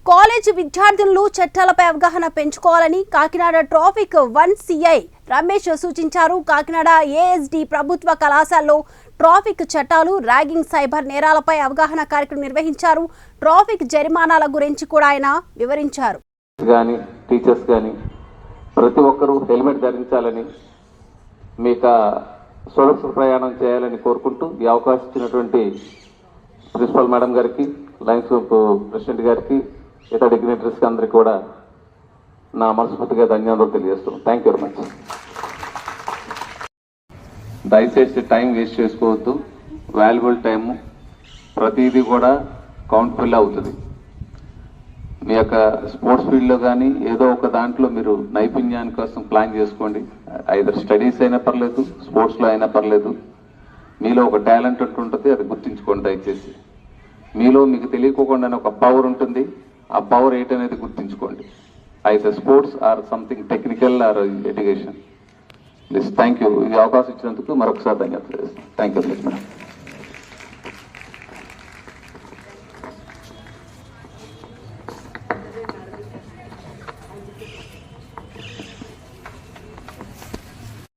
College విద్యార్థులు చట్టాలపై అవగాహన పెంచుకోవాలని కాకినాడ ట్రాఫిక్ 1 సిఐ రమేష్ సూచించారు. కాకినాడ ఏఎస్డి ప్రభుత్వ కళాశాలలో ట్రాఫిక్ చట్టాలు, ర్యాగింగ్, సైబర్ నేరాలపై అవగాహన కార్యక్రమం నిర్వహించారు. ట్రాఫిక్ జరిమానాల గురించి కూడా ఆయన వివరించారు. టీచర్స్ గాని ప్రతి ఒక్కరూ హెల్మెట్ ధరించాలని, మీకు సురక్షిత ప్రయాణం చేయాలని కోరుకుంటూ ఈ అవకాశం ఇచ్చినటువంటి ప్రిన్సిపల్ మేడం గారికి, లయన్స్ ప్రెసిడెంట్ గారికి, ఇతర డిగ్నిటరీస్ అందరికీ కూడా నా మనస్ఫూర్తిగా ధన్యవాదాలు తెలియజేస్తున్నాను. Thank you very much. దయచేసి టైం వేస్ట్ చేసుకోవద్దు. వాల్యుబుల్ టైము ప్రతిదీ కూడా కౌంట్ఫుల్ అవుతుంది. మీ యొక్క స్పోర్ట్స్ ఫీల్డ్లో కానీ ఏదో ఒక దాంట్లో మీరు నైపుణ్యాని కోసం ప్లాన్ చేసుకోండి. ఐదర్ స్టడీస్ అయినా పర్లేదు, స్పోర్ట్స్లో అయినా పర్లేదు. మీలో ఒక టాలెంట్ ఉంటుంది, అది గుర్తించుకోండి. దయచేసి మీలో మీకు తెలియకోకుండానే ఒక పవర్ ఉంటుంది. ఆ పవర్ ఏంటనేది గుర్తించుకోండి. Either sports or something technical or education. Please thank you. ఈ అవకాశం ఇచ్చినందుకు మరొకసారి ధన్యవాదాలు. Thank you madam.